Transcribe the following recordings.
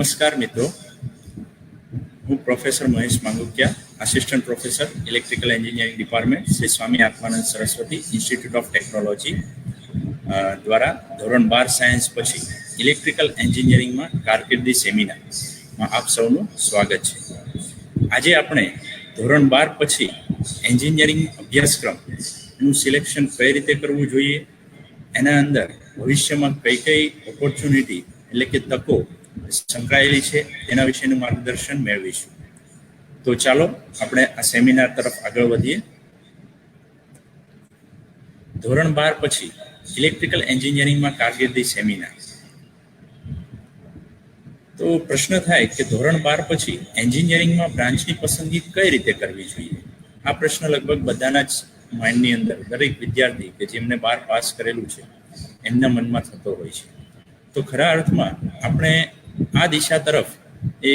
નમસ્કાર મિત્રો, હું professor Mahesh Mangukiya, assistant professor electrical engineering department Shri Swami Atmanand Saraswati institute of technology દ્વારા ધોરણ 12 સાયન્સ પછી ઇલેક્ટ્રિકલ એન્જિનિયરિંગમાં કારકિર્દી સેમિનારમાં આપ સૌનું સ્વાગત છે. આજે આપણે ધોરણ 12 પછી એન્જિનિયરિંગ અભ્યાસક્રમનું સિલેક્શન કઈ રીતે કરવું જોઈએ, એના અંદર ભવિષ્યમાં કઈ કઈ ઓપોર્ચ્યુનિટી એટલે કે તકો સંકળાયેલી છે તેના વિશેનું માર્ગદર્શન મેળવીશું. તો ચાલો આપણે આ સેમિનાર તરફ આગળ વધીએ. ધોરણ 12 પછી ઇલેક્ટ્રિકલ એન્જિનિયરિંગમાં કારકિર્દી સેમિનાર. તો પ્રશ્ન થાય કે ધોરણ 12 પછી એન્જિનિયરિંગમાં બ્રાન્ચની પસંદગી કઈ રીતે કરવી જોઈએ. આ પ્રશ્ન લગભગ બધાના જ માઇન્ડની અંદર, દરેક વિદ્યાર્થી કે જેમને 12 પાસ કરેલું છે એમના મનમાં થતો હોય છે. તો ખરા અર્થમાં આપણે આ દિશા તરફ એ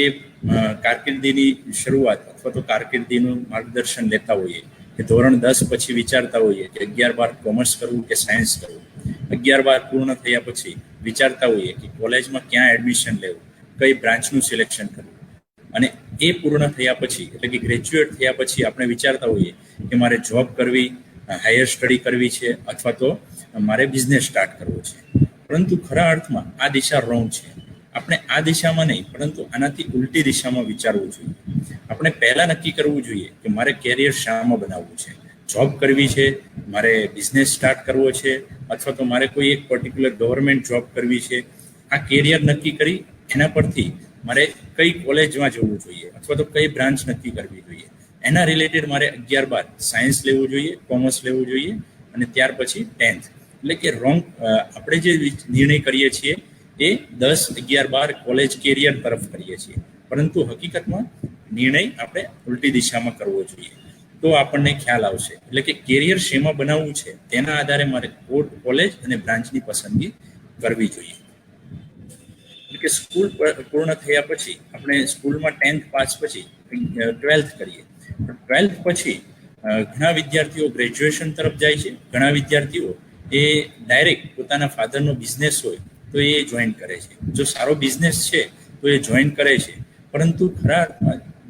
કારકિર્દીની શરૂઆત અથવા તો કારકિર્દીનું માર્ગદર્શન લેતા હોઈએ કે ધોરણ 10 પછી વિચારતા હોઈએ કે 11-12 કોમર્સ કરવું કે સાયન્સ કરવું. 11-12 પૂર્ણ થયા પછી વિચારતા હોઈએ કે કોલેજમાં ક્યાં એડમિશન લેવું, કઈ બ્રાન્ચનું સિલેક્શન કરવું. અને એ પૂર્ણ થયા પછી એટલે કે ગ્રેજ્યુએટ થયા પછી આપણે વિચારતા હોઈએ કે મારે જોબ કરવી, હાયર સ્ટડી કરવી છે અથવા તો મારે બિઝનેસ સ્ટાર્ટ કરવો છે. પરંતુ ખરા અર્થમાં આ દિશા રોંગ છે. આપણે આ દિશામાં નહીં પરંતુ આનાથી ઉલટી દિશામાં વિચારવું જોઈએ. આપણે પહેલાં નક્કી કરવું જોઈએ કે મારે કેરિયર શામાં બનાવવું છે. જોબ કરવી છે, મારે બિઝનેસ સ્ટાર્ટ કરવો છે અથવા તો મારે કોઈ એક પર્ટિક્યુલર ગવર્મેન્ટ જોબ કરવી છે. આ કેરિયર નક્કી કરી એના પરથી મારે કઈ કોલેજમાં જવું જોઈએ અથવા તો કઈ બ્રાન્ચ નક્કી કરવી જોઈએ. એના રિલેટેડ મારે 11-12 સાયન્સ લેવું જોઈએ, કોમર્સ લેવું જોઈએ અને ત્યાર પછી 10th. એટલે કે રોંગ આપણે જે નિર્ણય કરીએ છીએ એ 10-11-12 કોલેજ કેરિયર તરફ કરીએ છીએ, પરંતુ હકીકતમાં નિર્ણય આપણે ઉલટી દિશામાં કરવો જોઈએ. તો આપણને ખ્યાલ આવશે. એટલે કે કેરિયર શેમાં બનાવવું છે તેના આધારે મારે કોલેજ અને બ્રાન્ચની પસંદગી કરવી જોઈએ. એટલે કે સ્કૂલ પૂર્ણ થયા પછી આપણે સ્કૂલમાં 10th પાસ પછી 12th કરીએ. 12th પછી ઘણા વિદ્યાર્થીઓ ગ્રેજ્યુએશન તરફ જાય છે, ઘણા વિદ્યાર્થીઓ એ ડાયરેક્ટ પોતાના ફાધરનો બિઝનેસ હોય તો એ જોઈન કરે છે. જો સારો બિઝનેસ છે તો એ જોઈન કરે છે, પરંતુ ખરા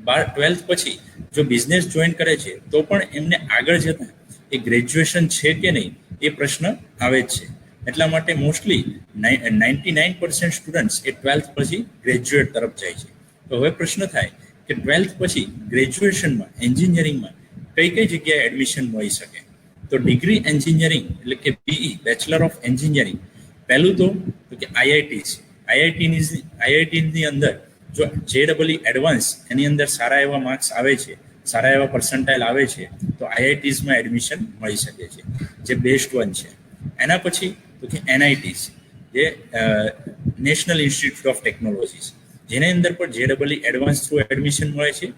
12th પછી જો બિઝનેસ જોઈન કરે છે તો પણ એમને આગળ જતાં એ ગ્રેજ્યુએશન છે કે નહીં એ પ્રશ્ન આવે જ છે. એટલા માટે મોસ્ટલી 99% સ્ટુડન્ટ્સ એ 12th પછી ગ્રેજ્યુએટ તરફ જાય છે. તો હવે પ્રશ્ન થાય કે 12th પછી ગ્રેજ્યુએશનમાં એન્જિનિયરિંગમાં કઈ કઈ જગ્યાએ એડમિશન મળી શકે. તો ડિગ્રી એન્જિનિયરિંગ એટલે કે BE બેચલર ઓફ એન્જિનિયરિંગ, પહેલું તો કે આઈઆઈટી છે. આઈઆઈટીની અંદર જો JEE એડવાન્સ એની અંદર સારા એવા માર્ક્સ આવે છે, સારા એવા પર્સન્ટાઇલ આવે છે તો આઈઆઈટીઝમાં એડમિશન મળી શકે છે, જે બેસ્ટ વન છે. એના પછી તો કે NITs જે નેશનલ ઇન્સ્ટિટ્યૂટ ઓફ ટેકનોલોજીસ, જેની અંદર પણ JEE એડવાન્સ થ્રુ એડમિશન મળે છે.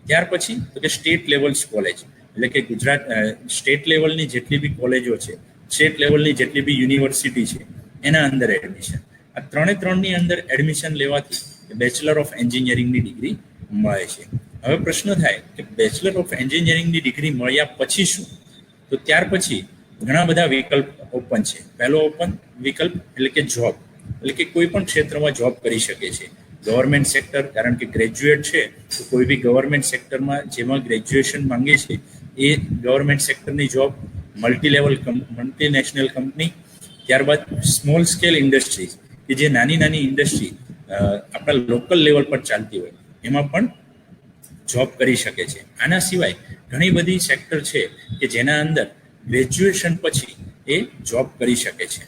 ત્યાર પછી તો કે સ્ટેટ લેવલ્સ કોલેજ એટલે કે ગુજરાત સ્ટેટ લેવલની જેટલી બી કોલેજો છે, સ્ટેટ લેવલની જેટલી બી યુનિવર્સિટી છે એના અંદર એડમિશન. આ ત્રણની અંદર એડમિશન લેવાથી બેચલર ઓફ એન્જિનિયરિંગની ડિગ્રી મળે છે. હવે પ્રશ્ન થાય કે બેચલર ઓફ એન્જિનિયરિંગની ડિગ્રી મળ્યા પછી શું? તો ત્યાર પછી ઘણા બધા વિકલ્પ ઓપન છે. પહેલો ઓપન વિકલ્પ એટલે કે જોબ, એટલે કે કોઈ પણ ક્ષેત્રમાં જોબ કરી શકે છે. ગવર્મેન્ટ સેક્ટર, કારણ કે ગ્રેજ્યુએટ છે તો કોઈ બી ગવર્મેન્ટ સેક્ટરમાં જેમાં ગ્રેજ્યુએશન માંગે છે એ ગવર્મેન્ટ સેક્ટરની જોબ, મલ્ટીનેશનલ કંપની, ત્યારબાદ સ્મોલ સ્કેલ ઇન્ડસ્ટ્રીઝ કે જે નાની ઇન્ડસ્ટ્રી આપણા લોકલ લેવલ પર ચાલતી હોય એમાં પણ જોબ કરી શકે છે. આના સિવાય ઘણી બધી સેક્ટર છે કે જેના અંદર ગ્રેજ્યુએશન પછી એ જોબ કરી શકે છે.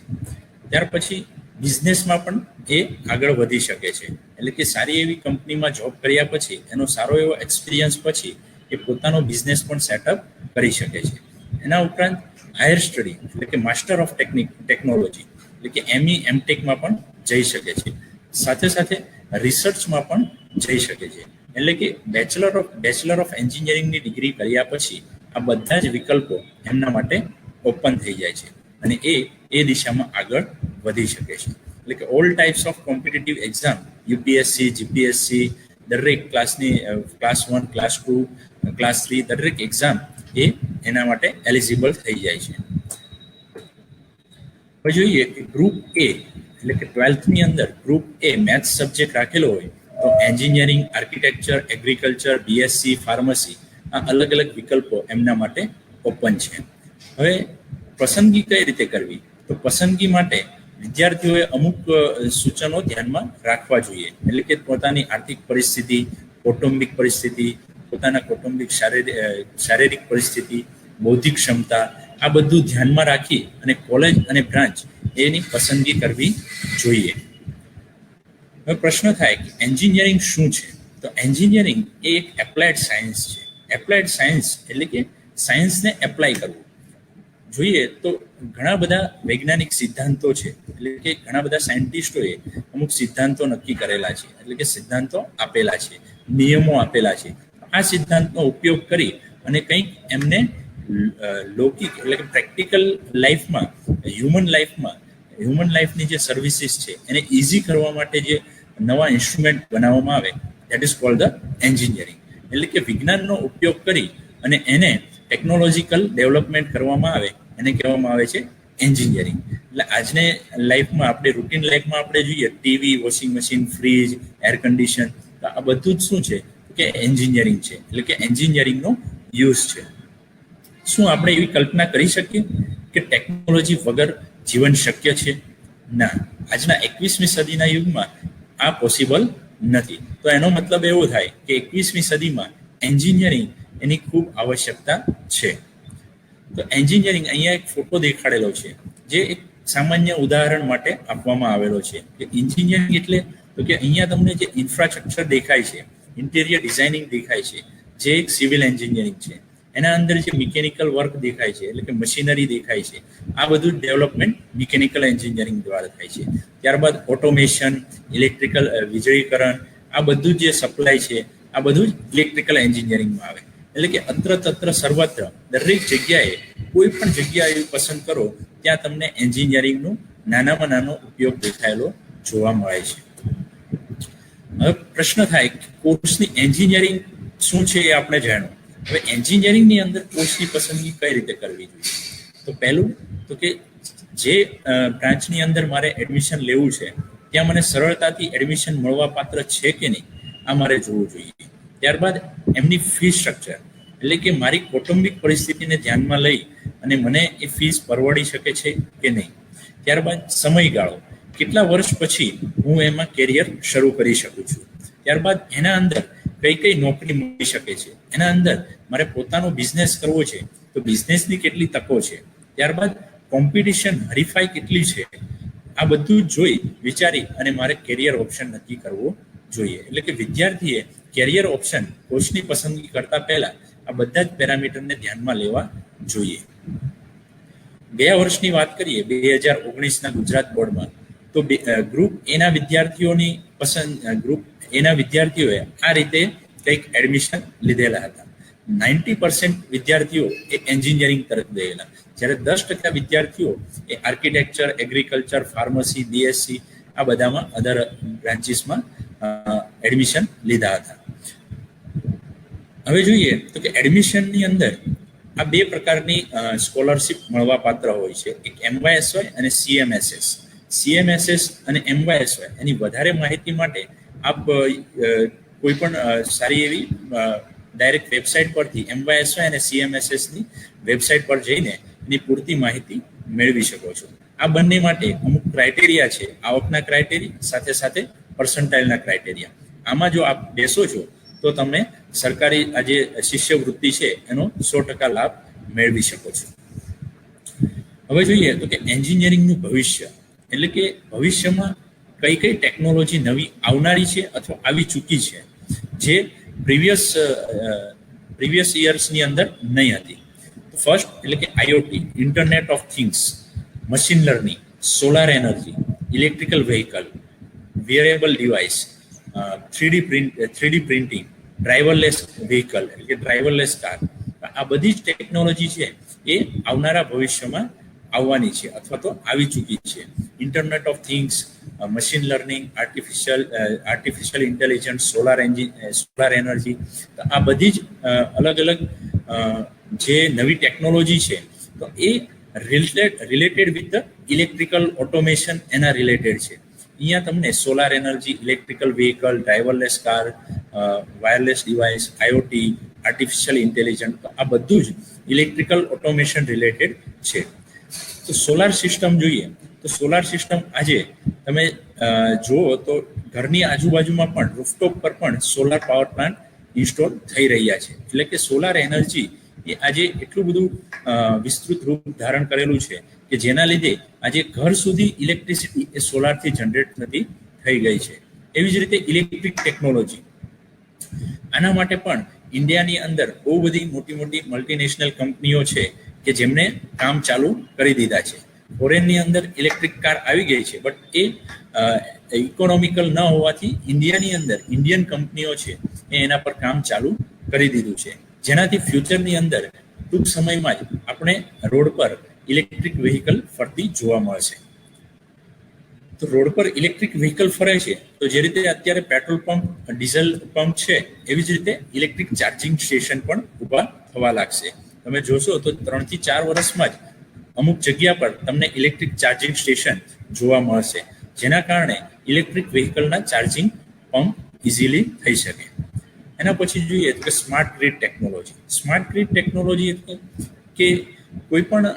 ત્યાર પછી બિઝનેસમાં પણ એ આગળ વધી શકે છે. એટલે કે સારી એવી કંપનીમાં જોબ કર્યા પછી એનો સારો એવો એક્સપિરિયન્સ પછી એ પોતાનો બિઝનેસ પણ સેટઅપ કરી શકે છે. એના ઉપરાંત હાયર સ્ટડી એટલે કે માસ્ટર ઓફ ટેકનોલોજી એટલે કે ME MTechમાં પણ જઈ શકે છે. સાથે સાથે રિસર્ચમાં પણ જઈ શકે છે. એટલે કે બેચલર ઓફ એન્જિનિયરિંગની ડિગ્રી કર્યા પછી આ બધા જ વિકલ્પો એમના માટે ઓપન થઈ જાય છે અને એ દિશામાં આગળ વધી શકે છે. એટલે કે all types of competitive exam, UPSC, GPSC, દરેક ક્લાસની ક્લાસ 1, ક્લાસ 2, ક્લાસ 3 દરેક એક્ઝામ એના માટે એલિજિબલ થઈ જાય છે. હવે જોઈએ કે ગ્રુપ A એટલે કે 12th ની અંદર ગ્રુપ એ મેથ્સ સબ્જેક્ટ રાખેલો હોય તો engineering, architecture, agriculture, BSc, pharmacy આ અલગ અલગ વિકલ્પો એમના માટે ઓપન છે. હવે પસંદગી કઈ રીતે કરવી? તો પસંદગી માટે વિદ્યાર્થીઓએ અમુક સૂચનો ધ્યાનમાં રાખવા જોઈએ. એટલે કે પોતાની આર્થિક પરિસ્થિતિ, કૌટુંબિક પરિસ્થિતિ, પોતાના કૌટુંબિક શારીરિક પરિસ્થિતિ, બૌદ્ધિક ક્ષમતા આ બધું ધ્યાનમાં રાખી અને કોલેજ અને બ્રાન્ચ એની પસંદગી કરવી જોઈએ. હવે પ્રશ્ન થાય કે એન્જિનિયરિંગ શું છે? તો એન્જિનિયરિંગ એ એક એપ્લાઇડ સાયન્સ છે. એપ્લાઇડ સાયન્સ એટલે કે સાયન્સને એપ્લાય કરવું. જોઈએ તો ઘણા બધા વૈજ્ઞાનિક સિદ્ધાંતો છે, એટલે કે ઘણા બધા સાયન્ટિસ્ટોએ અમુક સિદ્ધાંતો નક્કી કરેલા છે, એટલે કે સિદ્ધાંતો આપેલા છે, નિયમો આપેલા છે. આ સિદ્ધાંતનો ઉપયોગ કરી અને કંઈક એમને લૌકિક એટલે કે પ્રેક્ટિકલ લાઈફમાં, હ્યુમન લાઈફની જે સર્વિસીસ છે એને ઇઝી કરવા માટે જે નવા ઇન્સ્ટ્રુમેન્ટ બનાવવામાં આવે, that is called the engineering. એટલે કે વિજ્ઞાનનો ઉપયોગ કરી અને એને ટેકનોલોજીકલ ડેવલપમેન્ટ કરવામાં આવે એને કહેવામાં આવે છે એન્જિનિયરિંગ. એટલે આજને લાઈફમાં આપણે રૂટીન લાઈફમાં આપણે જોઈએ TV, washing machine, fridge, air condition, આ બધું જ શું છે કે એન્જિનિયરિંગ છે, એટલે કે એન્જિનિયરિંગનો યુઝ છે. શું આપણે એવી કલ્પના કરી શકીએ કે ટેકનોલોજી વગર જીવન શક્ય છે? ના, આજના 21મી સદીના યુગમાં આ પોસિબલ નથી. તો એનો મતલબ એવો થાય કે 21મી સદીમાં એન્જિનિયરિંગ એની ખૂબ આવશ્યકતા છે. તો એન્જિનિયરિંગ અહીંયા એક ફોટો દેખાડેલો છે જે એક સામાન્ય ઉદાહરણ માટે આપવામાં આવેલો છે કે એન્જિનિયરિંગ એટલે તો કે અહીંયા તમને જે ઇન્ફ્રાસ્ટ્રક્ચર દેખાય છે, ઇન્ટિરિયર ડિઝાઇનિંગ દેખાય છે, જે એક સિવિલ એન્જિનિયરિંગ છે. એના અંદર જે મિકેનિકલ વર્ક દેખાય છે, એટલે કે મશીનરી દેખાય છે, આ બધું ડેવલપમેન્ટ મિકેનિકલ એન્જિનિયરિંગ દ્વારા થાય છે. ત્યારબાદ ઓટોમેશન, ઇલેક્ટ્રિકલ વીજળીકરણ, આ બધું જે સપ્લાય છે આ બધું જ ઇલેક્ટ્રિકલ એન્જિનિયરિંગમાં આવે. એટલે કે અત્ર તત્ર સર્વત્ર દરેક જગ્યાએ કોઈ પણ જગ્યા એવી પસંદ કરો ત્યાં તમને એન્જિનિયરિંગનું નાનામાં નાનો ઉપયોગ દેખાયેલો જોવા મળે છે. હવે પ્રશ્ન થાય કે કોર્સની એન્જિનિયરિંગ શું છે એ આપણે જાણો. હવે એન્જિનિયરિંગની અંદર કોર્સની પસંદગી કઈ રીતે કરવી જોઈએ? તો પહેલું તો કે જે બ્રાન્ચની અંદર મારે એડમિશન લેવું છે ત્યાં મને સરળતાથી એડમિશન મળવા પાત્ર છે કે નહીં આ મારે જોવું જોઈએ. ત્યારબાદ એમની ફી સ્ટ્રક્ચર, એટલે કે મારી કૌટુંબિક પરિસ્થિતિને ધ્યાનમાં લઈ અને મને એ ફીસ પરવડી શકે છે કે નહીં. ત્યારબાદ સમયગાળો, કેટલા વર્ષ પછી હું એમાં કેરિયર શરૂ કરી શકું છું. ત્યારબાદ એના અંદર કઈ કઈ નોકરી મળી શકે છે, એના અંદર મારે પોતાનો બિઝનેસ કરવો છે તો બિઝનેસની કેટલી તકો છે. ત્યારબાદ કોમ્પિટિશન, હરીફાઈ કેટલી છે, આ બધું જોઈ વિચારી અને મારે કેરિયર ઓપ્શન નક્કી કરવો જોઈએ. એટલે કે વિદ્યાર્થીએ કેરિયર ઓપ્શન કોર્સની પસંદગી કરતા પહેલા આ બધા જ પેરામીટરને ધ્યાનમાં લેવા જોઈએ. ગયા વર્ષની વાત કરીએ 2019ના ગુજરાત બોર્ડમાં, તો ગ્રુપ એના વિદ્યાર્થીઓએ આ રીતે કંઈક એડમિશન લીધેલા હતા. 90% વિદ્યાર્થીઓ એ એન્જિનિયરિંગ તરફ ગયેલા, જ્યારે 10% વિદ્યાર્થીઓ એ આર્કિટેક્ચર, એગ્રીકલ્ચર, ફાર્મસી, બીએસસી આ બધામાં અધર બ્રાન્ચીસમાં એડમિશન લીધા હતા. હવે જોઈએ તો કે એડમિશનની અંદર આ બે પ્રકારની સ્કોલરશિપ મળવા પાત્ર હોય છે, એક MYSY અને CMSS. CMSS અને MYSY એની વધારે માહિતી માટે આપ કોઈ પણ સારી એવી ડાયરેક્ટ વેબસાઇટ પરથી MYSY અને CMSSની વેબસાઇટ પર જઈને એની પૂરતી માહિતી મેળવી શકો છો. આ બંને માટે અમુક ક્રાઇટેરિયા છે, આવકના ક્રાઇટેરિયા સાથે સાથે પર્સન્ટાઇલના ક્રાઇટેરિયા. આમાં જો આપ બેસો છો તો તમે સરકારી આ જે શિષ્યવૃત્તિ છે એનો 100% લાભ મેળવી શકો છો. હવે જોઈએ તો કે એન્જિનિયરિંગનું ભવિષ્ય, એટલે કે ભવિષ્યમાં કઈ કઈ ટેકનોલોજી નવી આવનારી છે અથવા આવી ચૂકી છે જે પ્રીવિયસ યર્સની અંદર નહીં હતી. ફર્સ્ટ એટલે કે IoT, internet of things, machine learning, solar energy, electrical vehicle, wearable device, 3D printing, driverless vehicle એટલે કે ડ્રાઈવરલેસ કાર, આ બધી જ ટેકનોલોજી છે એ આવનારા ભવિષ્યમાં આવવાની છે અથવા તો આવી ચૂકી છે. Internet of things, machine learning, artificial intelligence, solar energy, આ બધી જ અલગ અલગ જે નવી ટેકનોલોજી છે તો એ related with the electrical automation એના રિલેટેડ છે. અહીંયા તમને solar energy, electrical vehicle, driverless car, wireless device, IoT, artificial intelligence, આ બધું જ ઇલેક્ટ્રિકલ ઓટોમેશન રિલેટેડ છે. તો સોલાર સિસ્ટમ જોઈએ તો સોલાર સિસ્ટમ આજે તમે જુઓ તો ઘરની આજુબાજુમાં પણ રૂફટોપ પર પણ સોલાર પાવર પ્લાન્ટ ઇન્સ્ટોલ થઈ રહ્યા છે. એટલે કે સોલાર એનર્જી એ આજે એટલું બધું વિસ્તૃત રૂપ ધારણ કરેલું છે કે જેના લીધે આજે ઘર સુધી ઇલેક્ટ્રિસિટી એ સોલારથી જનરેટ થતી થઈ ગઈ છે. એવી જ રીતે ઇલેક્ટ્રિક ટેકનોલોજી, આના માટે પણ ઇન્ડિયાની અંદર બહુ બધી મોટી મોટી મલ્ટીનેશનલ કંપનીઓ છે કે જેમણે કામ ચાલુ કરી દીધા છે. ફોરેનની અંદર ઇલેક્ટ્રિક કાર આવી ગઈ છે, બટ એ ઇકોનોમિકલ ન હોવાથી ઇન્ડિયાની અંદર ઇન્ડિયન કંપનીઓ છે એ એના પર કામ ચાલુ કરી દીધું છે, જેનાથી ફ્યુચરની અંદર ટૂંક સમયમાં જ આપણે રોડ પર ઇલેક્ટ્રિક વ્હીકલ ફરતી જોવા મળશે. તો રોડ પર ઇલેક્ટ્રિક વ્હીકલ ફરે છે તો જે રીતે અત્યારે પેટ્રોલ પંપ, ડીઝલ પંપ છે, એવી જ રીતે ઇલેક્ટ્રિક ચાર્જિંગ સ્ટેશન પણ ઊભા થવા લાગશે. તમે જોશો તો 3 થી 4 વર્ષમાં જ અમુક જગ્યા પર તમને ઇલેક્ટ્રિક ચાર્જિંગ સ્ટેશન જોવા મળશે, જેના કારણે ઇલેક્ટ્રિક વ્હીકલના ચાર્જિંગ પંપ ઇઝીલી થઈ શકે. એના પછી જોઈએ તો કે smart grid technology. Smart grid technology એટલે કે કોઈ પણ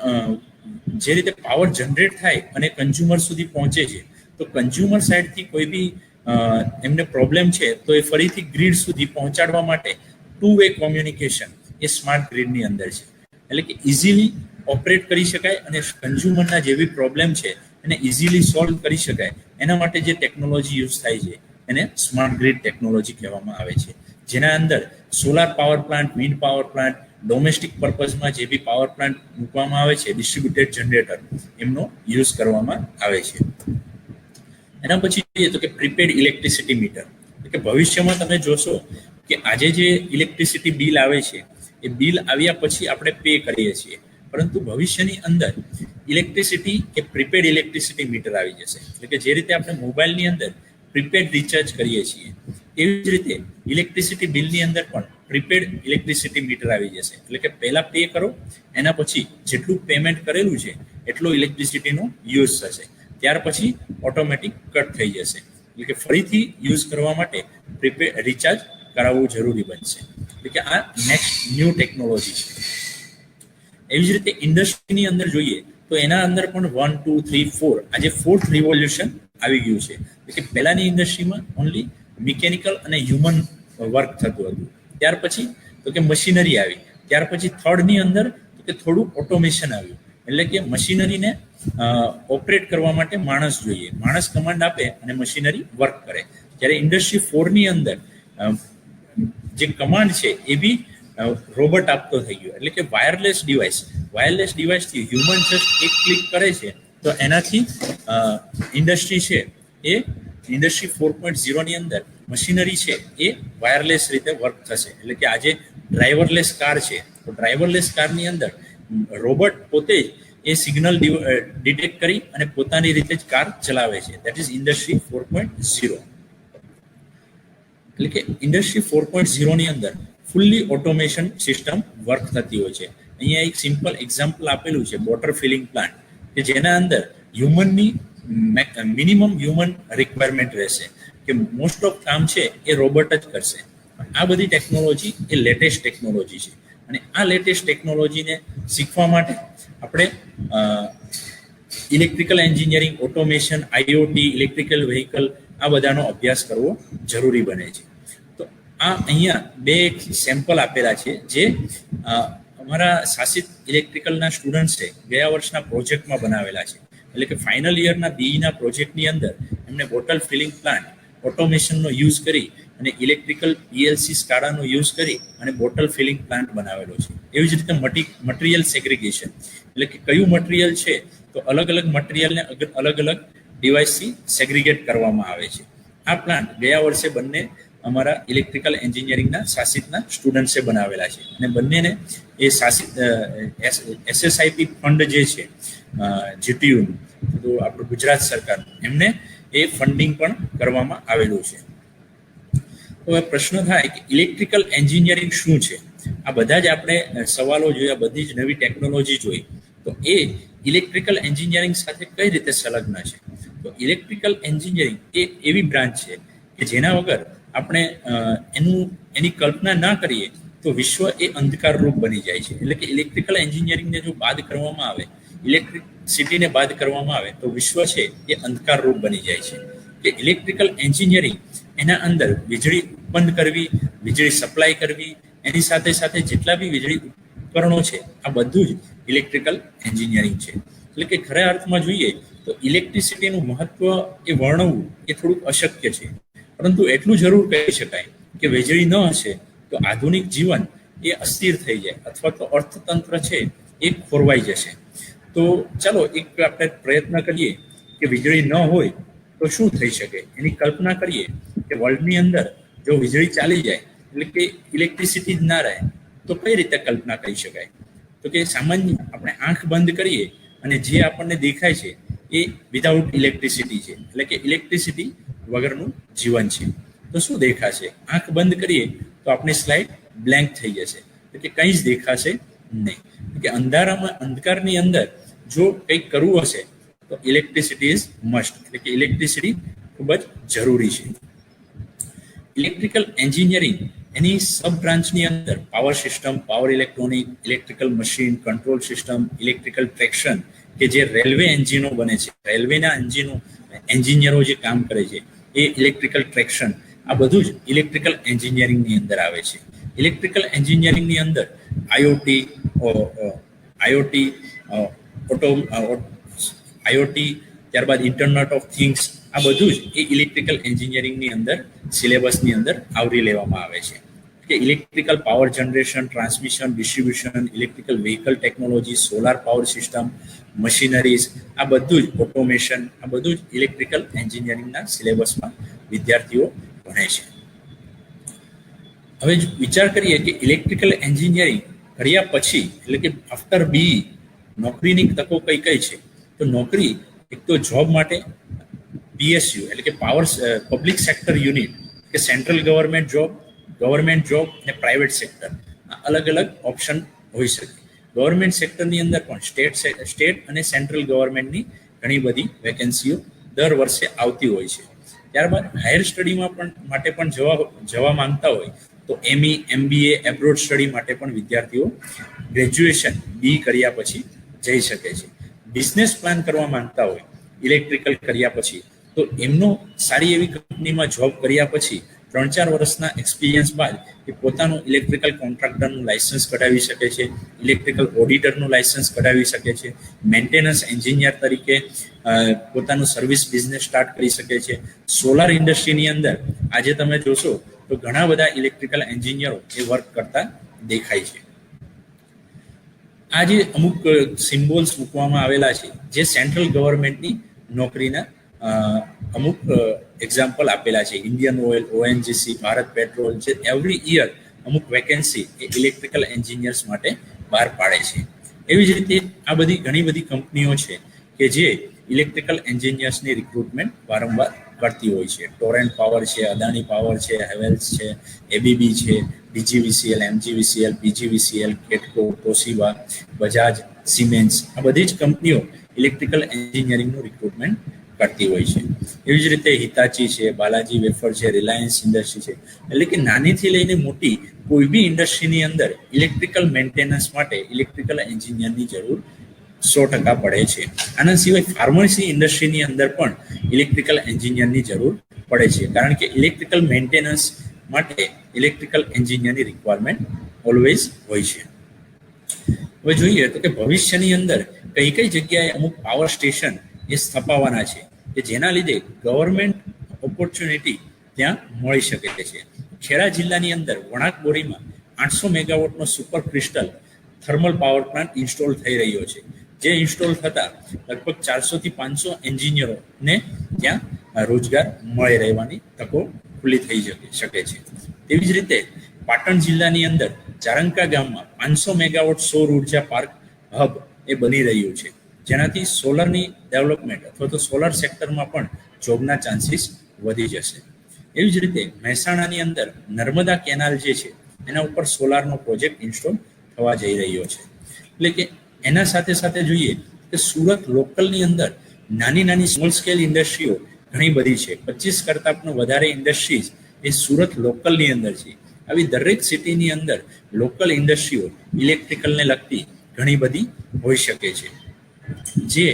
જે રીતે પાવર જનરેટ થાય અને કન્ઝ્યુમર સુધી પહોંચે છે, તો કન્ઝ્યુમર સાઈડથી કોઈ બી એમને પ્રોબ્લેમ છે તો એ ફરીથી ગ્રીડ સુધી પહોંચાડવા માટે 2-વે કોમ્યુનિકેશન એ સ્માર્ટ ગ્રીડની અંદર છે. એટલે કે ઇઝીલી ઓપરેટ કરી શકાય અને કન્ઝ્યુમરના જે બી પ્રોબ્લેમ છે એને ઇઝીલી સોલ્વ કરી શકાય, એના માટે જે ટેકનોલોજી યુઝ થાય છે એને સ્માર્ટ ગ્રીડ ટેકનોલોજી કહેવામાં આવે છે. જેના અંદર solar power plant, wind power plant, domestic પર્પઝમાં જે બી પાવર પ્લાન્ટ મૂકવામાં આવે છે, ડિસ્ટ્રીબ્યુટેડ જનરેટર, એમનો યુઝ કરવામાં આવે છે. એના પછી જોઈએ તો કે પ્રીપેડ ઇલેક્ટ્રિસિટી મીટર. કે ભવિષ્યમાં તમે જોશો કે આજે જે ઇલેક્ટ્રિસિટી બિલ આવે છે એ બિલ આવ્યા પછી આપણે પે કરીએ છીએ, પરંતુ ભવિષ્યની અંદર ઇલેક્ટ્રિસિટી કે પ્રીપેડ ઇલેક્ટ્રિસિટી મીટર આવી જશે. એટલે કે જે રીતે આપણે મોબાઈલની અંદર પ્રીપેડ રિચાર્જ કરીએ છીએ, એવી જ રીતે ઇલેક્ટ્રિસિટી બિલની અંદર પણ પ્રીપેડ ઇલેક્ટ્રિસિટી મીટર આવી જશે. એટલે કે પહેલા પે કરો, એના પછી જેટલું પેમેન્ટ કરેલું છે એટલો ઇલેક્ટ્રિસિટીનો યુઝ થશે, ત્યાર પછી ઓટોમેટિક કટ થઈ જશે. એટલે કે ફરીથી યુઝ કરવા માટે પ્રીપેડ રિચાર્જ કરાવવું જરૂરી બનશે. એટલે કે આ નેક્સ્ટ ન્યૂ ટેકનોલોજી છે. એવી જ રીતે ઇન્ડસ્ટ્રીની અંદર જોઈએ તો એના અંદર પણ 1, 2, 3, 4 આજે 4th રિવોલ્યુશન આવી ગયું છે. એટલે કે પહેલાની ઇન્ડસ્ટ્રીમાં ઓનલી મિકેનિકલ અને હ્યુમન વર્ક થતું હતું, ત્યાર પછી તો કે મશીનરી આવી, ત્યાર પછી 3rdની અંદર તો કે થોડું ઓટોમેશન આવ્યું. એટલે કે મશીનરીને ઓપરેટ કરવા માટે માણસ જોઈએ, માણસ કમાન્ડ આપે અને મશીનરી વર્ક કરે. જ્યારે ઇન્ડસ્ટ્રી 4ની અંદર જે કમાન્ડ છે એ બી રોબોટ આપતો થઈ ગયો. એટલે કે વાયરલેસ ડિવાઇસથી હ્યુમન જસ્ટ એક ક્લિક કરે છે તો એનાથી ઇન્ડસ્ટ્રી છે એ ઇન્ડસ્ટ્રી 4.0ની અંદર મશીનરી છે એ વાયરલેસ રીતે વર્ક થશે. એટલે કે આજે ડ્રાઈવરલેસ કાર છે, તો ડ્રાઈવરલેસ કારની અંદર રોબોટ પોતે જ એ સિગ્નલ ડિટેક્ટ કરી અને પોતાની રીતે જ કાર ચલાવે છે. That is industry 4.0. એટલે કે ઇન્ડસ્ટ્રી 4.0ની અંદર ફૂલ્લી ઓટોમેશન સિસ્ટમ વર્ક થતી હોય છે. અહીંયા એક સિમ્પલ એક્ઝામ્પલ આપેલું છે વોટર ફિલિંગ પ્લાન્ટ, કે જેના અંદર હ્યુમનની મિનિમમ હ્યુમન રિક્વાયરમેન્ટ રહેશે, કે મોસ્ટ ઓફ કામ છે એ રોબોટ જ કરશે. આ બધી ટેકનોલોજી એ લેટેસ્ટ ટેકનોલોજી છે અને આ લેટેસ્ટ ટેકનોલોજીને શીખવા માટે આપણે electrical engineering, automation, IoT, electrical vehicle આ બધાનો અભ્યાસ કરવો જરૂરી બને છે. તો આ અહીંયા 2 સેમ્પલ આપેલા છે જે અમારા શાસિત ઇલેક્ટ્રિકલના સ્ટુડન્ટ્સ છે ગયા વર્ષના પ્રોજેક્ટમાં બનાવેલા છે. એટલે કે ફાઇનલ યરના બીઈના પ્રોજેક્ટની અંદર એમને બોટલ ફિલિંગ પ્લાન્ટ ઓટોમેશનનો યુઝ કરી અને ઇલેક્ટ્રિકલ પીએલસી સ્કાડાનો યુઝ કરી અને બોટલ ફિલિંગ પ્લાન્ટ બનાવેલો છે. એવી જ રીતે મટીરિયલ સેગ્રિગેશન, એટલે કે કયું મટીરિયલ છે તો અલગ અલગ મટીરિયલને અલગ અલગ ડિવાઇસથી સેગ્રિગેટ કરવામાં આવે છે. આ પ્લાન્ટ ગયા વર્ષે બંને અમારા ઇલેક્ટ્રિકલ એન્જિનિયરિંગના શાસિતના સ્ટુડન્ટ્સે બનાવેલા છે અને બંનેને એ શાસિત SSIP ફંડ જે છે જીટીયુનું, તો આપણું ગુજરાત સરકાર, એમને એ ફંડિંગ પણ કરવામાં આવેલું છે. તો હવે પ્રશ્ન થાય કે ઇલેક્ટ્રિકલ એન્જિનિયરિંગ શું છે? આ બધા જ આપણે સવાલો જોયા, બધી જ નવી ટેકનોલોજી જોઈ, તો તો એ ઇલેક્ટ્રિકલ એન્જિનિયરિંગ સાથે કઈ રીતે સંલગ્ન છે? તો ઇલેક્ટ્રિકલ એન્જિનિયરિંગ એ એવી બ્રાન્ચ છે કે જેના વગર આપણે એની કલ્પના ના કરીએ તો વિશ્વ એ અંધકારરૂપ બની જાય છે. એટલે કે ઇલેક્ટ્રિકલ એન્જિનિયરિંગને જો બાદ કરવામાં આવે, ઇલેક્ટ્રિસિટીને બાદ કરવામાં આવે તો વિશ્વ છે એ અંધકારરૂપ બની જાય છે. કે ઇલેક્ટ્રિકલ એન્જિનિયરિંગ એના અંદર વીજળી ઉત્પન્ન કરવી, વીજળી સપ્લાય કરવી, એની સાથે સાથે જેટલા બી વીજળી ઉપકરણો છે આ બધું જ ઇલેક્ટ્રિકલ એન્જિનિયરિંગ છે. એટલે કે ખરા અર્થમાં જોઈએ તો ઇલેક્ટ્રિસિટીનું મહત્વ એ વર્ણવવું એ થોડુંક અશક્ય છે, પરંતુ એટલું જરૂર કહી શકાય કે વીજળી ન હશે તો આધુનિક જીવન એ અસ્થિર થઈ જાય અથવા તો અર્થતંત્ર છે એ ખોરવાઈ જશે. તો ચાલો એક આપણે પ્રયત્ન કરીએ કે વીજળી ન હોય તો શું થઈ શકે, એની કલ્પના કરીએ કે વર્લ્ડની અંદર જો વીજળી ચાલી જાય એટલે કે ઇલેક્ટ્રિસિટી જ ના રહે તો કઈ રીતે કલ્પના કરી શકાય? તો કે સામાન્ય આપણે આંખ બંધ કરીએ અને જે આપણને દેખાય છે એ વિધાઉટ ઇલેક્ટ્રિસિટી છે, એટલે કે ઇલેક્ટ્રિસિટી વગરનું જીવન છે. તો શું દેખાશે? આંખ બંધ કરીએ તો આપણી સ્લાઇડ બ્લેન્ક થઈ જશે, એટલે કે કંઈ જ દેખાશે નહીં. કે અંધકારની અંદર જો કંઈક કરવું હશે તો ઇલેક્ટ્રિસિટી ઇઝ મસ્ટ, એટલે કે ઇલેક્ટ્રિસિટી ખૂબ જ જરૂરી છે. ઇલેક્ટ્રિકલ એન્જિનિયરિંગ એની સબ બ્રાન્ચની અંદર power system, power electronic, electrical machine, control system, electrical traction, કે જે રેલવે એન્જિનો બને છે, રેલવેના એન્જિનિયરો જે કામ કરે છે એ ઇલેક્ટ્રિકલ ટ્રેક્શન, આ બધું જ ઇલેક્ટ્રિકલ એન્જિનિયરિંગની અંદર આવે છે. ઇલેક્ટ્રિકલ એન્જિનિયરિંગની અંદર આઈઓટી, ત્યારબાદ ઇન્ટરનેટ ઓફ થિંગ્સ, આ બધું જ એ ઇલેક્ટ્રિકલ એન્જિનિયરિંગની અંદર સિલેબસની અંદર આવરી લેવામાં આવે છે. કે electrical power generation, transmission, distribution, electrical vehicle technology, solar power system, machineries, આ બધું જ ઓટોમેશન, આ બધું જ ઇલેક્ટ્રિકલ એન્જિનિયરિંગના સિલેબસમાં વિદ્યાર્થીઓ ભણે છે. હવે વિચાર કરીએ કે ઇલેક્ટ્રિકલ એન્જિનિયરિંગ કર્યા પછી, એટલે કે આફ્ટર બી, નોકરીની તકો કઈ કઈ છે? તો નોકરી એક તો જોબ માટે પીએસયુ એટલે કે પબ્લિક સેક્ટર યુનિટ, કે સેન્ટ્રલ ગવર્મેન્ટ જોબ અને પ્રાઇવેટ સેક્ટર, અલગ અલગ ઓપ્શન હોઈ શકે. ગવર્મેન્ટ સેક્ટરની અંદર પણ સ્ટેટ અને સેન્ટ્રલ ગવર્મેન્ટની ઘણી બધી વેકેન્સીઓ દર વર્ષે આવતી હોય છે. ત્યારબાદ હાયર સ્ટડીમાં પણ માટે પણ જવા માંગતા હોય તો MBA એબ્રોડ સ્ટડી માટે પણ વિદ્યાર્થીઓ ગ્રેજ્યુએશન બી કર્યા પછી જઈ શકે છે. બિઝનેસ પ્લાન કરવા માંગતા હોય ઇલેક્ટ્રિકલ કર્યા પછી તો એમનો સારી એવી કંપનીમાં જોબ કર્યા પછી 3-4 વર્ષના એક્સપિરિયન્સ બાદ એ પોતાનું ઇલેક્ટ્રિકલ કોન્ટ્રાક્ટરનું લાયસન્સ કઢાવી શકે છે, ઇલેક્ટ્રિકલ ઓડિટરનું લાયસન્સ કઢાવી શકે છે, મેન્ટેનન્સ એન્જિનિયર તરીકે પોતાનું સર્વિસ બિઝનેસ સ્ટાર્ટ કરી શકે છે. સોલાર ઇન્ડસ્ટ્રીની અંદર આજે તમે જોશો તો ઘણા બધા ઇલેક્ટ્રિકલ એન્જિનિયરો એ વર્ક કરતા દેખાય છે. આ જે અમુક સિમ્બોલ્સ મૂકવામાં આવેલા છે જે સેન્ટ્રલ ગવર્મેન્ટની નોકરીના અમુક એક્ઝામ્પલ આપેલા છે. Indian oil, ONGC, Bharat petrol, જે એવરી યર અમુક વેકેન્સી એ ઇલેક્ટ્રિકલ એન્જિનિયર્સ માટે બહાર પાડે છે. એવી જ રીતે આ બધી ઘણી બધી કંપનીઓ છે કે જે ઇલેક્ટ્રિકલ એન્જિનિયર્સની રિક્રુટમેન્ટ વારંવાર કરતી હોય છે. ટોરેન્ટ પાવર છે, અદાણી પાવર છે, હેવેલ્સ છે, એબીબી છે, ડીજીવીસીએલ, એમજીવીસીએલ, પીજીવીસીએલ, કેટકો, તોશિબા, બજાજ, સિમેન્સ, આ બધી જ કંપનીઓ ઇલેક્ટ્રિકલ એન્જિનિયરિંગનું રિક્રુટમેન્ટ કરતી હોય છે. એવી જ રીતે હિતાચી છે, બાલાજી વેફર છે, રિલાયન્સ ઇન્ડસ્ટ્રી છે, એટલે કે નાનીથી લઈને મોટી કોઈ બી ઇન્ડસ્ટ્રીની અંદર ઇલેક્ટ્રિકલ મેન્ટેનન્સ માટે ઇલેક્ટ્રિકલ એન્જિનિયરની જરૂર 100% પડે છે. આના સિવાય ફાર્મસી ઇન્ડસ્ટ્રીની અંદર પણ ઇલેક્ટ્રિકલ એન્જિનિયરની જરૂર પડે છે, કારણ કે ઇલેક્ટ્રિકલ મેન્ટેનન્સ માટે ઇલેક્ટ્રિકલ એન્જિનિયરની રિક્વાયરમેન્ટ ઓલવેઝ હોય છે. હવે જોઈએ તો કે ભવિષ્યની અંદર કઈ કઈ જગ્યાએ અમુક પાવર સ્ટેશન એ સ્થપાવવાના છે કે જેના લીધે ગવર્મેન્ટ ઓપોર્ચ્યુનિટી ત્યાં મળી શકે છે. ખેડા જિલ્લાની અંદર વણાકબોરીમાં 800 મેગાવોટનો super crystal thermal power plant install થઈ રહ્યો છે, જે ઇન્સ્ટોલ થતા લગભગ 400 થી 500 એન્જિનિયરોને ત્યાં રોજગાર મળી રહેવાની તકો ખુલ્લી થઈ શકે છે. તેવી જ રીતે પાટણ જિલ્લાની અંદર ચારંકા ગામમાં 500 મેગાવોટ સૌર ઉર્જા પાર્ક હબ એ બની રહ્યું છે, જેનાથી સોલરની ડેવલપમેન્ટ અથવા તો સોલર સેક્ટરમાં પણ જોબના ચાન્સીસ વધી જશે. એવી જ રીતે મહેસાણાની અંદર નર્મદા કેનાલ જે છે એના ઉપર સોલારનો પ્રોજેક્ટ ઇન્સ્ટોલ થવા જઈ રહ્યો છે. એટલે કે એના સાથે સાથે જોઈએ કે સુરત લોકલની અંદર નાની નાની સ્મોલ સ્કેલ ઇન્ડસ્ટ્રીઓ ઘણી બધી છે. 25 કરતાં પણ વધારે ઇન્ડસ્ટ્રીઝ એ સુરત લોકલની અંદર છે. આવી દરેક સિટીની અંદર લોકલ ઇન્ડસ્ટ્રીઓ ઇલેક્ટ્રિકલને લગતી ઘણી બધી હોઈ શકે છે, જે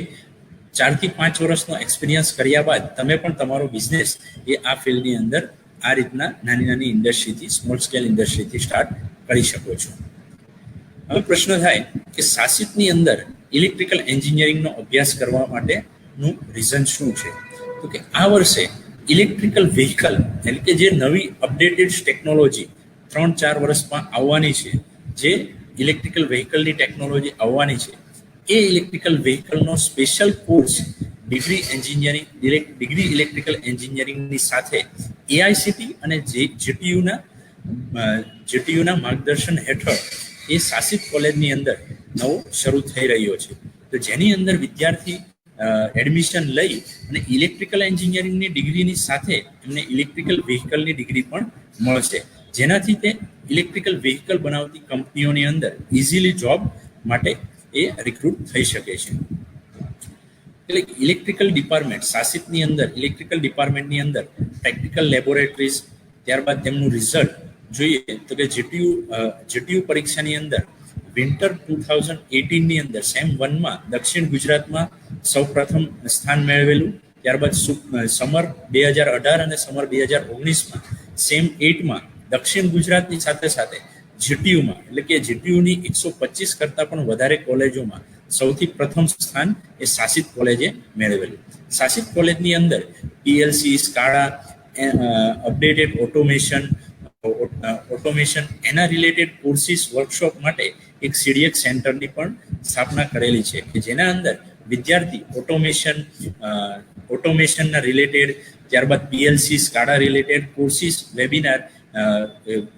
4 થી 5 વર્ષનો એક્સપિરિયન્સ કર્યા બાદ તમે પણ તમારો બિઝનેસ એ આ ફિલ્ડની અંદર આ રીતના નાની નાની ઇન્ડસ્ટ્રીથી, સ્મોલ સ્કેલ ઇન્ડસ્ટ્રીથી સ્ટાર્ટ કરી શકો છો. હવે પ્રશ્ન થાય કે સાસિતની અંદર ઇલેક્ટ્રિકલ એન્જિનિયરિંગનો અભ્યાસ કરવા માટેનું રીઝન શું છે? તો કે આ વર્ષે ઇલેક્ટ્રિકલ વ્હીકલ એટલે કે જે નવી અપડેટેડ ટેકનોલોજી 3-4 વર્ષમાં આવવાની છે, જે ઇલેક્ટ્રિકલ વ્હીકલની ટેકનોલોજી આવવાની છે, એ ઇલેક્ટ્રિકલ વ્હીકલનો સ્પેશિયલ કોર્સ ડિગ્રી ઇલેક્ટ્રિકલ એન્જિનિયરિંગની સાથે એઆઈસીટી અને જેટીયુના માર્ગદર્શન હેઠળ એ સાસિત કોલેજની અંદર નવો શરૂ થઈ રહ્યો છે. તો જેની અંદર વિદ્યાર્થી એડમિશન લઈ અને ઇલેક્ટ્રિકલ એન્જિનિયરિંગની ડિગ્રીની સાથે એમને ઇલેક્ટ્રિકલ વ્હીકલની ડિગ્રી પણ મળશે, જેનાથી તે ઇલેક્ટ્રિકલ વ્હીકલ બનાવતી કંપનીઓની અંદર ઇઝીલી જોબ માટે એ રિક્રુટ થઈ શકે છે. એટલે ઇલેક્ટ્રિકલ ડિપાર્ટમેન્ટ સાસિતની અંદર ઇલેક્ટ્રિકલ ડિપાર્ટમેન્ટની અંદર પ્રેક્ટિકલ લેબોરેટરીઝ, ત્યારબાદ તેમનું રિઝલ્ટ જોઈએ તો કે જેટીયુ પરીક્ષાની અંદર વિન્ટર 2018ની અંદર સેમ 1માં દક્ષિણ ગુજરાતમાં સૌ પ્રથમ સ્થાન મેળવેલું, ત્યારબાદ સમર 2018 અને સમર 2019માં સેમ 8માં દક્ષિણ ગુજરાતની સાથે સાથે જેટીયુમાં એટલે કે જેટીયુની 125 કરતાં પણ વધારે કોલેજોમાં સૌથી પ્રથમ સ્થાન એ સાસિત કોલેજે મેળવેલું. સાસિત કોલેજની અંદર પીએલસી, સ્કાડા, અપડેટેડ ઓટોમેશન એના રિલેટેડ કોર્સિસ વર્કશોપ માટે એક સીડીએક સેન્ટરની પણ સ્થાપના કરેલી છે કે જેના અંદર વિદ્યાર્થી ઓટોમેશનના રિલેટેડ, ત્યારબાદ PLC, SCADA related courses, webinar,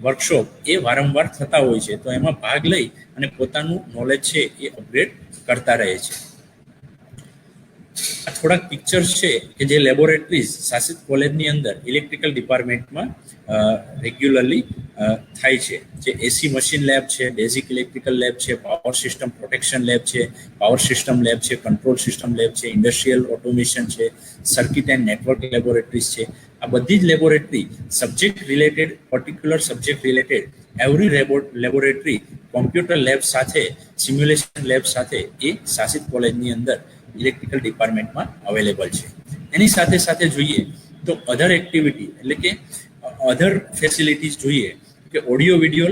workshop એ વારંવાર થતા હોય છે. તો એમાં ભાગ લઈ અને પોતાનું નોલેજ છે એ અપગ્રેડ કરતા રહે છે. આ થોડાક પિક્ચર્સ છે કે જે લેબોરેટરીઝ સાસિત કોલેજની અંદર ઇલેક્ટ્રિકલ ડિપાર્ટમેન્ટમાં રેગ્યુલરલી થાય છે, જે એસી મશીન લેબ છે, બેઝિક ઇલેક્ટ્રિકલ લેબ છે, પાવર સિસ્ટમ પ્રોટેક્શન લેબ છે, પાવર સિસ્ટમ લેબ છે, કંટ્રોલ સિસ્ટમ લેબ છે, ઇન્ડસ્ટ્રીયલ ઓટોમેશન છે, સર્કિટ એન્ડ નેટવર્ક લેબોરેટરીઝ છે. આ બધી જ laboratory subject related, particular subject related every laboratory computer lab સાથે, સિમ્યુલેશન લેબ સાથે એ સાસિત કોલેજની અંદર ઇલેક્ટ્રિકલ ડિપાર્ટમેન્ટમાં અવેલેબલ છે. એની સાથે સાથે જોઈએ તો અધર એક્ટિવિટી એટલે કે અધર ફેસિલિટીઝ જોઈએ કે ઓડિયો વિડિયો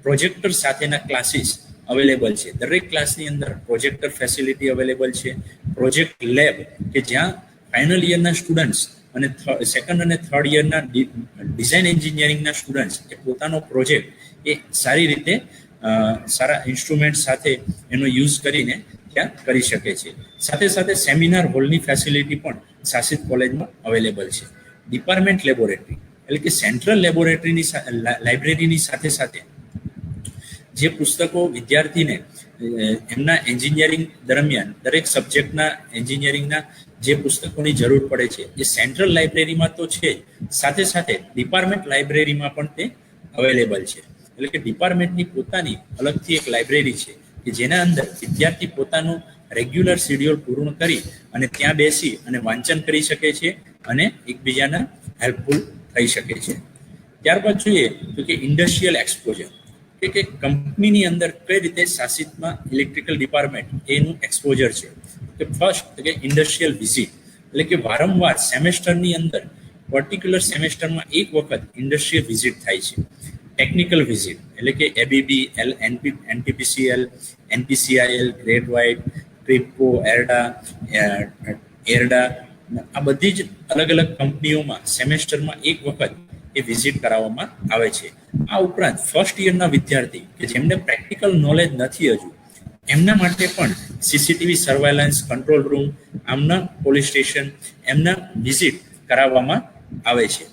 પ્રોજેક્ટર સાથેના ક્લાસીસ અવેલેબલ છે. દરેક ક્લાસની અંદર પ્રોજેક્ટર ફેસિલિટી અવેલેબલ છે. પ્રોજેક્ટ લેબ કે જ્યાં ફાઇનલ યરના સ્ટુડન્ટ્સ અને સેકન્ડ અને થર્ડ યરના ડિઝાઇન એન્જિનિયરિંગના સ્ટુડન્ટ્સ એ પોતાનો પ્રોજેક્ટ એ સારી રીતે સારા ઇન્સ્ટ્રુમેન્ટ સાથે એનો યુઝ કરીને ત્યાં કરી શકે છે. સાથે સાથે સેમિનાર હોલની ફેસિલિટી પણ સાસિત કોલેજમાં અવેલેબલ છે. ડિપાર્ટમેન્ટ લેબોરેટરી એટલે કે સેન્ટ્રલ લેબોરેટરીની લાઇબ્રેરીની સાથે સાથે જે પુસ્તકો વિદ્યાર્થીને એમના એન્જિનિયરિંગ દરમિયાન દરેક સબ્જેક્ટના એન્જિનિયરિંગના જે પુસ્તકોની જરૂર પડે છે એ સેન્ટ્રલ લાઇબ્રેરીમાં તો છે, સાથે સાથે ડિપાર્ટમેન્ટ લાઇબ્રેરીમાં પણ તે અવેલેબલ છે. એટલે કે ડિપાર્ટમેન્ટની પોતાની અલગથી એક લાઇબ્રેરી છે કે જેના અંદર વિદ્યાર્થી પોતાનું રેગ્યુલર શેડ્યુલ પૂર્ણ કરી અને ત્યાં બેસી અને વાંચન કરી શકે છે અને એકબીજાના હેલ્પફુલ થઈ શકે છે. ત્યારબાદ જોઈએ તો કે ઇન્ડસ્ટ્રીયલ એક્સપોઝર કે કંપનીની અંદર કઈ રીતે સાસિતમાં ઇલેક્ટ્રિકલ ડિપાર્ટમેન્ટ એનું એક્સપોઝર છે. કે ફર્સ્ટ કે ઇન્ડસ્ટ્રીયલ વિઝિટ એટલે કે વારંવાર સેમેસ્ટરની અંદર પર્ટિક્યુલર સેમેસ્ટરમાં એક વખત ઇન્ડસ્ટ્રીયલ વિઝિટ થાય છે. ટેકનિકલ વિઝિટ એટલે કે એબીબી, એનટીપીસીએલ, એનપીસીઆઈએલ, ગ્રેટ વાઇટ, ટ્રિપકો, એરડા આ બધી જ અલગ અલગ કંપનીઓમાં સેમેસ્ટરમાં એક વખત એ વિઝિટ કરાવવામાં આવે છે. આ ઉપરાંત ફર્સ્ટ યરના વિદ્યાર્થી કે જેમને પ્રેક્ટિકલ નોલેજ નથી હજુ, એમના માટે પણ સીસીટીવી સર્વેલન્સ, કંટ્રોલ રૂમ, આમના પોલીસ સ્ટેશન એમના વિઝિટ કરાવવામાં આવે છે.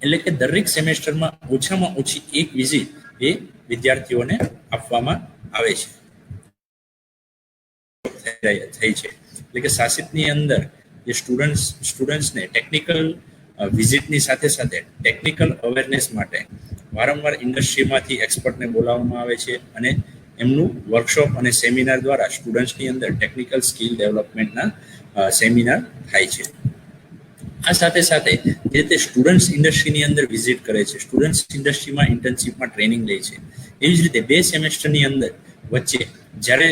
એટલે કે દરેક સેમેસ્ટરમાં ઓછામાં ઓછી એક વિઝિટ એ વિદ્યાર્થીઓને આપવામાં આવે છે. થઈ છે એટલે કે સાસિતની અંદર જે સ્ટુડન્ટ્સને ટેકનિકલ વિઝિટની સાથે સાથે ટેકનિકલ અવેરનેસ માટે વારંવાર ઇન્ડસ્ટ્રીમાંથી એક્સપર્ટને બોલાવવામાં આવે છે અને એમનું વર્કશોપ અને સેમિનાર દ્વારા સ્ટુડન્ટ્સની અંદર ટેકનિકલ સ્કિલ ડેવલપમેન્ટના સેમિનાર થાય છે. આ સાથે સાથે જે તે સ્ટુડન્ટ્સ ઇન્ડસ્ટ્રીની અંદર વિઝિટ કરે છે, સ્ટુડન્ટ્સ ઇન્ડસ્ટ્રીમાં ઇન્ટર્નશીપમાં ટ્રેનિંગ લે છે. એવી જ રીતે 2 સેમેસ્ટરની અંદર વચ્ચે જ્યારે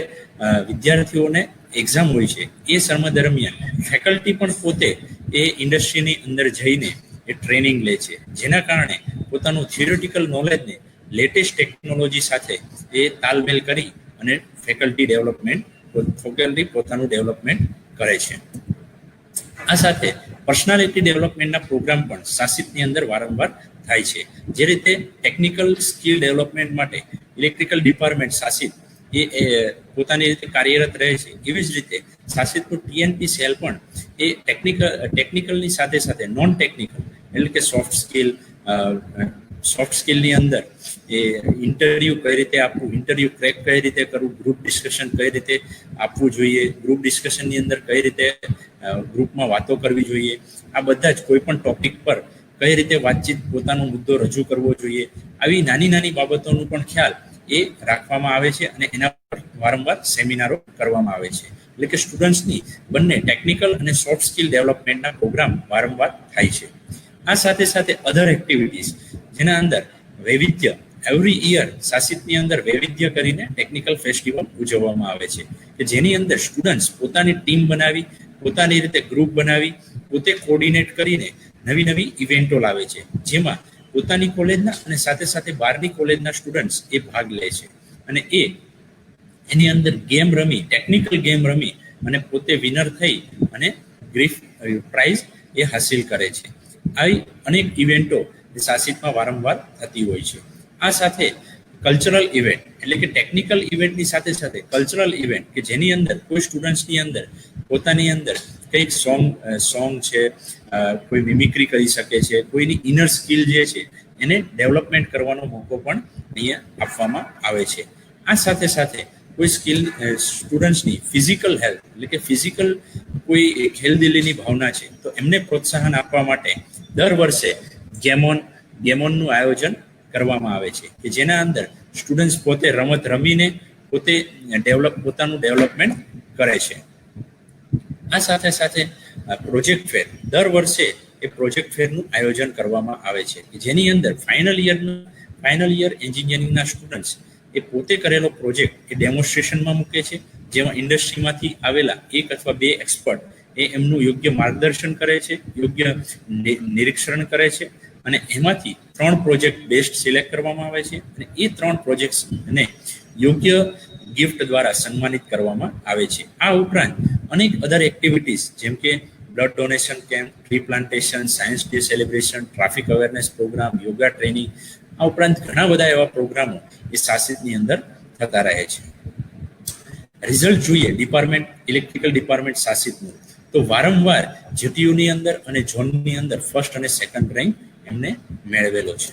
વિદ્યાર્થીઓને એક્ઝામ હોય છે એ સમય દરમિયાન ફેકલ્ટી પણ પોતે એ ઇન્ડસ્ટ્રીની અંદર જઈને એ ટ્રેનિંગ લે છે, જેના કારણે પોતાનું થિયોરિટિકલ નોલેજને લેટેસ્ટ ટેકનોલોજી સાથે એ તાલમેલ કરી અને ફેકલ્ટી પોતાનું ડેવલપમેન્ટ કરે છે. આ સાથે પર્સનાલિટી ડેવલપમેન્ટના પ્રોગ્રામ પણ સાસિતની અંદર વારંવાર થાય છે. જે રીતે ટેકનિકલ સ્કિલ ડેવલપમેન્ટ માટે ઇલેક્ટ્રિકલ ડિપાર્ટમેન્ટ સાસિત એ પોતાની રીતે કાર્યરત રહે છે, એવી જ રીતે સાસિતનું TNP સેલ પણ એ ટેકનિકલની સાથે સાથે નોન ટેકનિકલ એટલે કે સોફ્ટ સ્કિલની અંદર એ ઇન્ટરવ્યૂ કઈ રીતે આપવું, ઇન્ટરવ્યૂ ક્રેક કઈ રીતે કરવું, ગ્રુપ ડિસ્કશન કઈ રીતે આપવું જોઈએ, ગ્રુપ ડિસ્કશનની અંદર કઈ રીતે ગ્રુપમાં વાતો કરવી જોઈએ, આ બધા જ કોઈ પણ ટોપિક પર કઈ રીતે વાતચીત પોતાનો મુદ્દો રજૂ કરવો જોઈએ, આવી નાની નાની બાબતોનું પણ ખ્યાલ એ રાખવામાં આવે છે અને એના પર વારંવાર સેમિનારો કરવામાં આવે છે. એટલે કે સ્ટુડન્ટ્સની બંને ટેકનિકલ અને સોફ્ટ સ્કિલ ડેવલપમેન્ટના પ્રોગ્રામ વારંવાર થાય છે. આ સાથે સાથે અધર એક્ટિવિટીઝ જેના અંદર વૈવિધ્ય, એવરી યર સાસિતની અંદર વૈવિધ્ય કરીને ટેકનિકલ ફેસ્ટિવલ ઉજવવામાં આવે છે કે જેની અંદર સ્ટુડન્ટ્સ પોતાની ટીમ બનાવી, પોતાની રીતે ગ્રુપ બનાવી, પોતે કોર્ડિનેટ કરીને નવી નવી ઇવેન્ટો લાવે છે, જેમાં પોતાની કોલેજના અને સાથે સાથે બહારની કોલેજના સ્ટુડન્ટ્સ એ ભાગ લે છે અને એની અંદર ગેમ રમી, ટેકનિકલ ગેમ રમી અને પોતે વિનર થઈ અને પ્રાઇઝ એ હાસિલ કરે છે. આવી અનેક ઇવેન્ટો સાસિતમાં વારંવાર થતી હોય છે. આ સાથે કલ્ચરલ ઇવેન્ટ એટલે કે ટેકનિકલ ઇવેન્ટની સાથે સાથે કલ્ચરલ ઇવેન્ટ કે જેની અંદર કોઈ સ્ટુડન્ટ્સની અંદર પોતાની અંદર કંઈક સોંગ છે, કોઈ મિમિક્રી કરી શકે છે, કોઈની ઇનર સ્કિલ જે છે એને ડેવલપમેન્ટ કરવાનો મોકો પણ અહીંયા આપવામાં આવે છે. આ સાથે સાથે કોઈ સ્ટુડન્ટ્સની ફિઝિકલ હેલ્થ એટલે કે ફિઝિકલ કોઈ ખેલદિલીની ભાવના છે તો એમને પ્રોત્સાહન આપવા માટે દર વર્ષે ગેમોનનું આયોજન કરવામાં આવે છે કે જેના અંદર સ્ટુડન્ટ્સ પોતે રમત રમીને પોતે પોતાનું ડેવલપમેન્ટ કરે છે. આ સાથે સાથે પ્રોજેક્ટ ફેર દર વર્ષે એ પ્રોજેક્ટ ફેરનું આયોજન કરવામાં આવે છે કે જેની અંદર ફાઇનલ યર એન્જિનિયરિંગના સ્ટુડન્ટ્સ એ પોતે કરેલો પ્રોજેક્ટ એ ડેમોન્સ્ટ્રેશનમાં મૂકે છે, જેમાં ઇન્ડસ્ટ્રીમાંથી આવેલા 1 અથવા 2 એક્સપર્ટ એ એમનું યોગ્ય માર્ગદર્શન કરે છે, યોગ્ય નિરીક્ષણ કરે છે અને એમાંથી 3 પ્રોજેક્ટ બેસ્ટ સિલેક્ટ કરવામાં આવે છે અને એ 3 પ્રોજેક્ટ્સને યોગ્ય ગિફ્ટ દ્વારા સન્માનિત કરવામાં આવે છે. આ ઉપરાંત અનેક અધર એક્ટિવિટીઝ જેમ કે blood donation camp, tree plantation, science day celebration, traffic awareness programme, yoga training, આ ઉપરાંત ઘણા બધા એવા પ્રોગ્રામો એ સાસિતની અંદર થતા રહે છે. રિઝલ્ટ જોઈએ ઇલેક્ટ્રિકલ ડિપાર્ટમેન્ટ સાસિતનું તો વારંવાર જીટીયુની અંદર અને ઝોનની અંદર ફર્સ્ટ અને સેકન્ડ રેન્ક એમને મેળવેલો છે.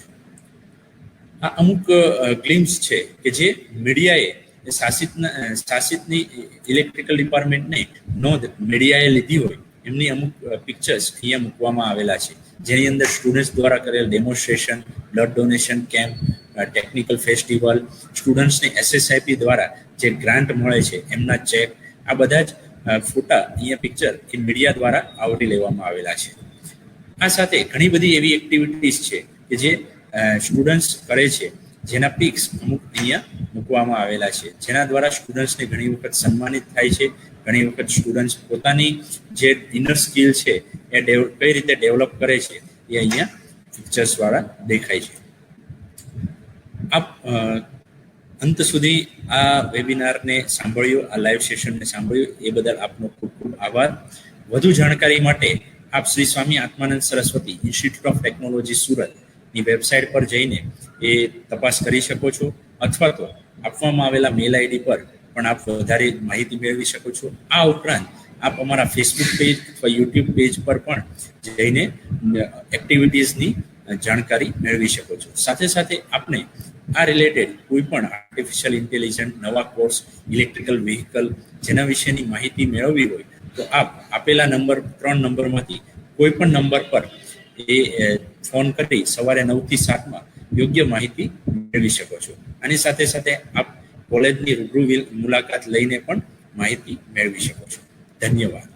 આ અમુક ગ્લિમ્સ છે કે જે મીડિયાએ સાસિતની ઇલેક્ટ્રિકલ ડિપાર્ટમેન્ટને નોંધ મીડિયાએ લીધી હોય એમની અમુક પિક્ચર્સ અહીંયા મૂકવામાં આવેલા છે, જેની અંદર સ્ટુડન્ટ્સ દ્વારા કરેલ demonstration, blood donation camp, technical festival, સ્ટુડન્ટ્સને SSIP દ્વારા જે ગ્રાન્ટ મળે છે એમના ચેક, આ બધા જ ફોટા અહીંયા પિક્ચર એ મીડિયા દ્વારા આવરી લેવામાં આવેલા છે. આ સાથે ઘણી બધી એવી એક્ટિવિટીઝ છે કે જે સ્ટુડન્ટ્સ કરે છે જેના પિક્સ અમુક અહીંયા મૂકવામાં આવેલા છે, જેના દ્વારા સ્ટુડન્ટ્સને ઘણી વખત સન્માનિત થાય છે. ઘણી વખત સ્ટુડન્ટ્સ પોતાની જે ઇનર સ્કિલ છે એ કઈ રીતે ડેવલપ કરે છે એ અહીંયા પિક્ચર્સ દ્વારા દેખાય છે. આપ અંત સુધી આ વેબિનારને સાંભળ્યો, આ લાઈવ સેશનને સાંભળ્યું એ બદલ આપનો ખૂબ ખૂબ આભાર. વધુ જાણકારી માટે આપ Shri Swami Atmanand Saraswati institute of technology સુરતની વેબસાઇટ પર જઈને એ તપાસ કરી શકો છો, અથવા તો આપવામાં આવેલા મેલ આઈડી પર પણ આપ વધારે માહિતી મેળવી શકો છો. આ ઉપરાંત આપ અમારા ફેસબુક પેજ અથવા યુટ્યુબ પેજ પર પણ જઈને એક્ટિવિટીઝની જાણકારી મેળવી શકો છો. સાથે સાથે આપને આ રિલેટેડ કોઈ પણ આર્ટિફિશિયલ ઇન્ટેલિજન્સ, નવા કોર્સ, ઇલેક્ટ્રિકલ વ્હીકલ જેના વિશેની માહિતી મેળવવી હોય તો આપ આપેલા 3 નંબરમાંથી કોઈ પણ નંબર પર એ ફોન કરી સવારે 9 થી 7 યોગ્ય માહિતી મેળવી શકો છો. આની સાથે સાથે આપ કોલેજની રૂબરૂ મુલાકાત લઈને પણ માહિતી મેળવી શકો છો. ધન્યવાદ.